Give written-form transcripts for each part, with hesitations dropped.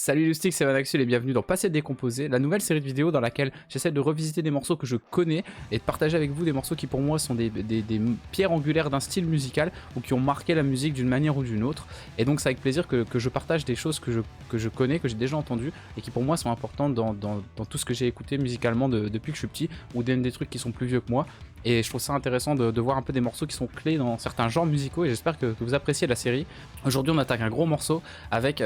Salut Lustig, c'est Vanaxul et bienvenue dans Passer Décomposé, la nouvelle série de vidéos dans laquelle j'essaie de revisiter des morceaux que je connais et de partager avec vous des morceaux qui pour moi sont des pierres angulaires d'un style musical ou qui ont marqué la musique d'une manière ou d'une autre. Et donc c'est avec plaisir que je partage des choses que je connais, que j'ai déjà entendues et qui pour moi sont importantes dans tout ce que j'ai écouté musicalement depuis que je suis petit ou des trucs qui sont plus vieux que moi. Et je trouve ça intéressant de voir un peu des morceaux qui sont clés dans certains genres musicaux et j'espère que vous appréciez la série. Aujourd'hui on attaque un gros morceau avec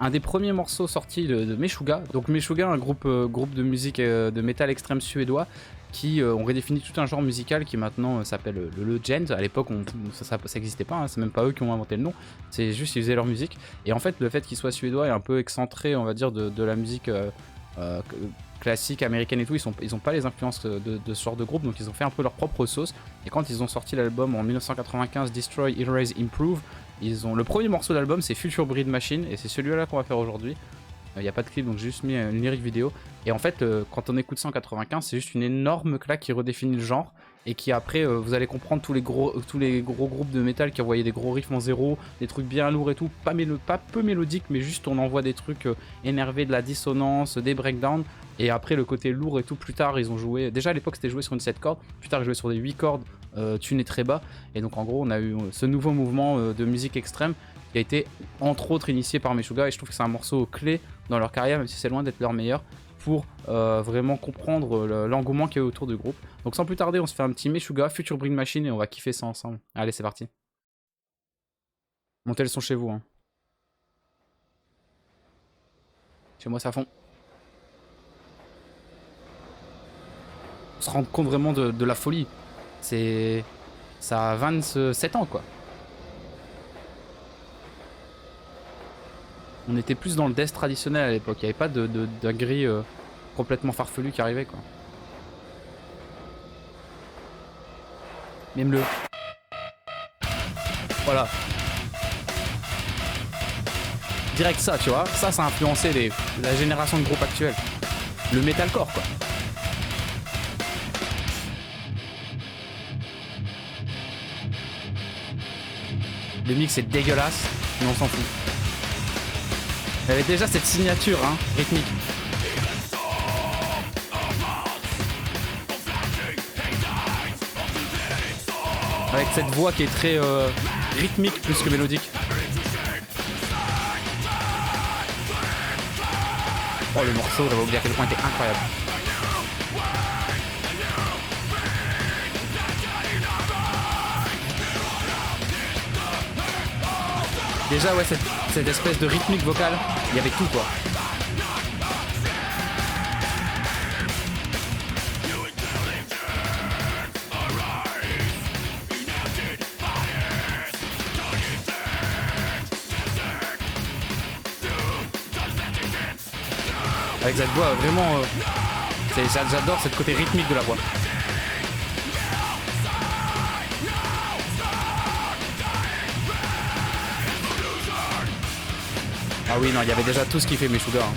un des premiers morceaux sortis de Meshuggah. Donc Meshuggah, un groupe de musique de métal extrême suédois qui ont redéfini tout un genre musical qui maintenant s'appelle le gent. À l'époque ça n'existait pas, hein, c'est même pas eux qui ont inventé le nom, c'est juste qu'ils faisaient leur musique. Et en fait le fait qu'ils soient suédois est un peu excentré on va dire de la musique classique américaine et tout, ils ont pas les influences de ce genre de groupe, donc ils ont fait un peu leur propre sauce. Et quand ils ont sorti l'album en 1995, Destroy, Erase, Improve, le premier morceau de l'album c'est Future Breed Machine et c'est celui-là qu'on va faire aujourd'hui. Il n'y a pas de clip donc j'ai juste mis une lyrique vidéo. Et en fait quand on écoute ça en 95 c'est juste une énorme claque qui redéfinit le genre et qui après vous allez comprendre tous les gros groupes de métal qui envoyaient des gros riffs en zéro, des trucs bien lourds et tout, pas peu mélodiques mais juste on envoie des trucs énervés, de la dissonance, des breakdowns. Et après le côté lourd et tout, plus tard ils ont joué, déjà à l'époque c'était joué sur une 7 cordes, plus tard ils jouaient sur des 8 cordes tunées très bas. Et donc en gros on a eu ce nouveau mouvement de musique extrême qui a été entre autres initié par Meshuggah et je trouve que c'est un morceau clé dans leur carrière même si c'est loin d'être leur meilleur pour vraiment comprendre l'engouement qu'il y a autour du groupe. Donc sans plus tarder on se fait un petit Meshuggah, Future Breed Machine et on va kiffer ça ensemble. Allez c'est parti. Montez le son chez vous hein. Chez moi ça fond. On se rend compte vraiment de la folie. Ça a 27 ans quoi. On était plus dans le death traditionnel à l'époque, il n'y avait pas d'un gris complètement farfelu qui arrivait quoi. Même le... Voilà. Direct ça tu vois, ça a influencé la génération de groupes actuels. Le metalcore quoi. Le mix est dégueulasse, mais on s'en fout. Il y avait déjà cette signature hein, rythmique. Avec cette voix qui est très rythmique plus que mélodique. Oh le morceau, j'avais oublié à quel point il était incroyable. Déjà ouais cette espèce de rythmique vocale, il y avait tout quoi. Avec cette voix vraiment, j'adore cette côté rythmique de la voix. Ah oui, non, il y avait déjà tout ce qui fait Meshuggah. Hein.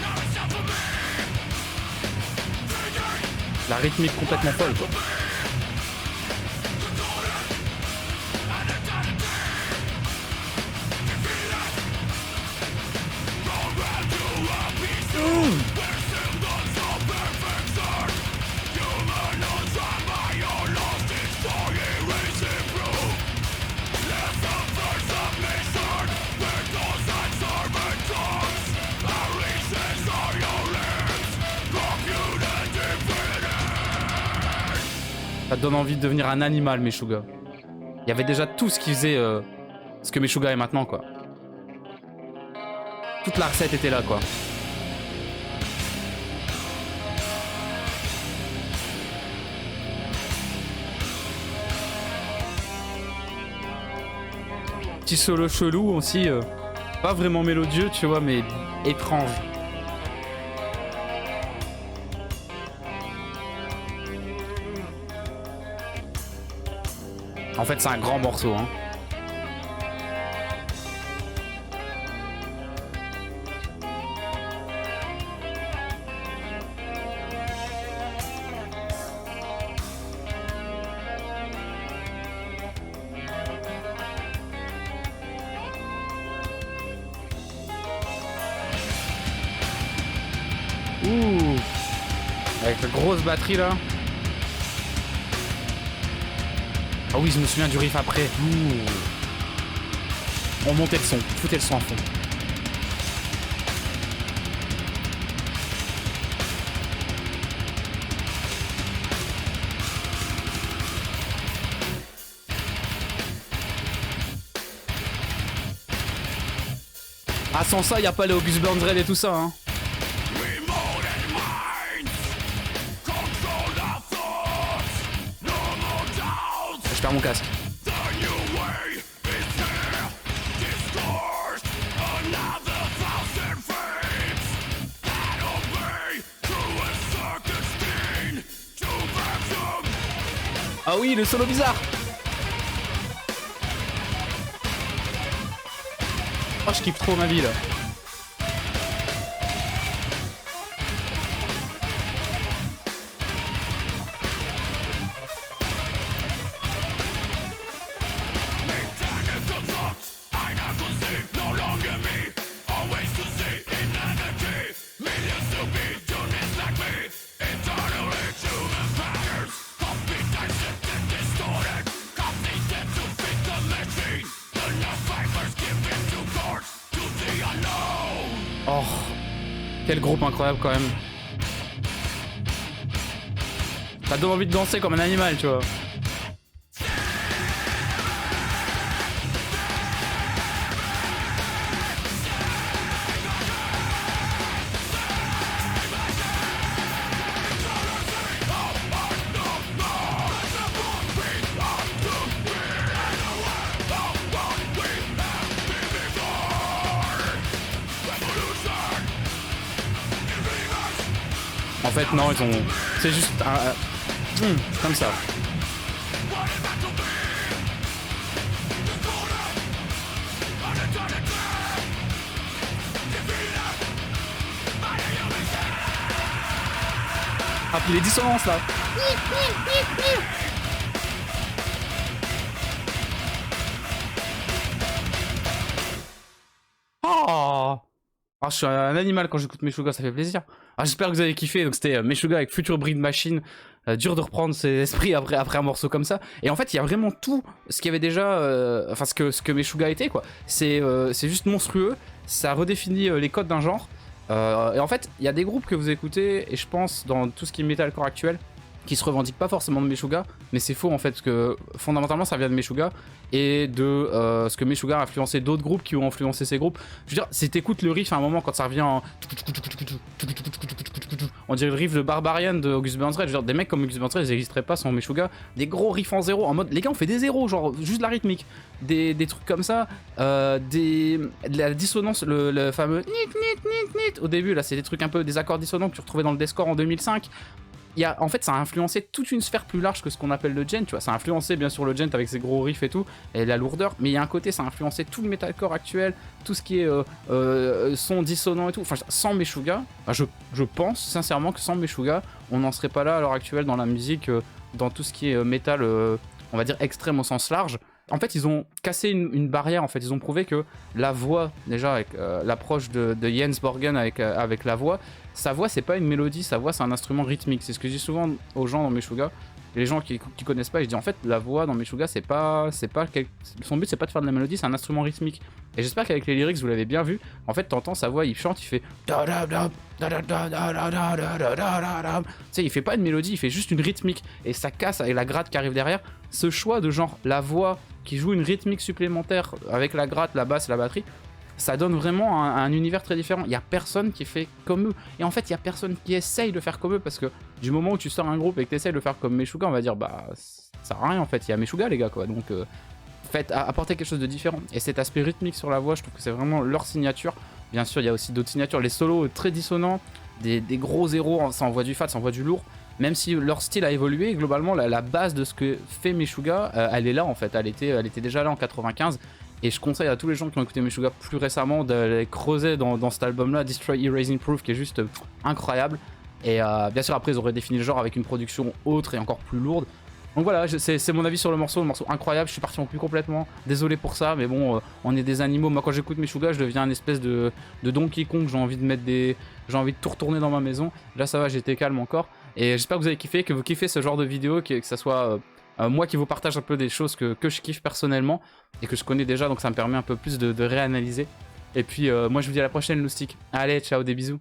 La rythmique complètement folle, quoi. Ça te donne envie de devenir un animal, Meshuggah. Il y avait déjà tout ce qui faisait ce que Meshuggah est maintenant, quoi. Toute la recette était là, quoi. Petit solo chelou aussi, pas vraiment mélodieux, tu vois, mais étrange. En fait, c'est un grand morceau, hein. Ouh. Avec la grosse batterie là. Ah oui, je me souviens du riff après. Ouh. On montait le son, foutez le son à fond. Ah, sans ça, y a pas les August Burns Red et tout ça, hein. Je perds mon casque. Ah oui, le solo bizarre. Oh, je kiffe trop ma vie là. Oh, quel groupe incroyable quand même. Ça donne envie de danser comme un animal, tu vois. En fait, non, ils ont. C'est juste comme ça. Ah, puis les dissonances là. Oh! Ah, je suis un animal quand j'écoute Meshuggah, ça fait plaisir. Ah, j'espère que vous avez kiffé. Donc c'était Meshuggah avec Future Breed Machine. Dur de reprendre ses esprits après un morceau comme ça. Et en fait, il y a vraiment tout ce qu'il y avait déjà, enfin ce que Meshuggah était quoi. C'est juste monstrueux. Ça redéfinit les codes d'un genre. Et en fait, il y a des groupes que vous écoutez, et je pense dans tout ce qui est metalcore actuel, qui se revendiquent pas forcément de Meshuggah, mais c'est faux en fait, parce que fondamentalement ça vient de Meshuggah et de ce que Meshuggah a influencé d'autres groupes qui ont influencé ces groupes. Je veux dire, si t'écoutes le riff à un moment quand ça revient en... On dirait le riff de Barbarian de August Burns Red. Je veux dire, des mecs comme August Burns Red, ils n'existeraient pas sans Meshuggah. Des gros riffs en zéro, en mode les gars on fait des zéros, genre juste la rythmique. Des trucs comme ça, de la dissonance, le fameux nit nit nit nit au début là, c'est des trucs un peu des accords dissonants que tu retrouvais dans le Deathcore en 2005. En fait, ça a influencé toute une sphère plus large que ce qu'on appelle le gent, tu vois. Ça a influencé bien sûr le gent avec ses gros riffs et tout, et la lourdeur, mais il y a un côté, ça a influencé tout le metalcore actuel, tout ce qui est son dissonant et tout. Enfin, sans Meshuggah, je pense sincèrement que sans Meshuggah, on n'en serait pas là à l'heure actuelle dans la musique, dans tout ce qui est métal, on va dire extrême au sens large. En fait, ils ont cassé une barrière, en fait. Ils ont prouvé que la voix, déjà, avec l'approche de Jens Borgen avec la voix, sa voix, c'est pas une mélodie, sa voix, c'est un instrument rythmique. C'est ce que je dis souvent aux gens dans Meshuggah. Les gens qui connaissent pas, je dis en fait, la voix dans Meshuggah, son but, c'est pas de faire de la mélodie, c'est un instrument rythmique. Et j'espère qu'avec les lyrics, vous l'avez bien vu. En fait, t'entends sa voix, il chante, il fait. Tu sais, il fait pas une mélodie, il fait juste une rythmique. Et ça casse avec la gratte qui arrive derrière. Ce choix de genre, la voix qui joue une rythmique supplémentaire avec la gratte, la basse, la batterie, ça donne vraiment un univers très différent. Il n'y a personne qui fait comme eux. Et en fait, il n'y a personne qui essaye de faire comme eux, parce que du moment où tu sors un groupe et que tu essayes de faire comme Meshuggah, on va dire, bah, ça sert à rien en fait. Il y a Meshuggah, les gars, quoi. Donc, apporter quelque chose de différent. Et cet aspect rythmique sur la voix, je trouve que c'est vraiment leur signature. Bien sûr, il y a aussi d'autres signatures. Les solos très dissonants, des gros zéros, ça envoie du fat, ça envoie du lourd. Même si leur style a évolué, globalement, la base de ce que fait Meshuggah, elle est là en fait. Elle était déjà là en 95. Et je conseille à tous les gens qui ont écouté Meshuggah plus récemment d'aller creuser dans cet album-là, Destroy Erasing Proof, qui est juste incroyable. Et bien sûr, après, ils auraient défini le genre avec une production autre et encore plus lourde. Donc voilà, c'est mon avis sur le morceau incroyable, je suis parti en couille complètement, désolé pour ça, mais bon, on est des animaux, moi quand j'écoute Meshuggah, je deviens un espèce de Donkey Kong, j'ai envie de mettre des... j'ai envie de tout retourner dans ma maison, là ça va, j'étais calme encore, et j'espère que vous avez kiffé, que vous kiffez ce genre de vidéo, que ça soit moi qui vous partage un peu des choses que je kiffe personnellement, et que je connais déjà, donc ça me permet un peu plus de réanalyser, et puis moi je vous dis à la prochaine, Loustic, allez, ciao, des bisous.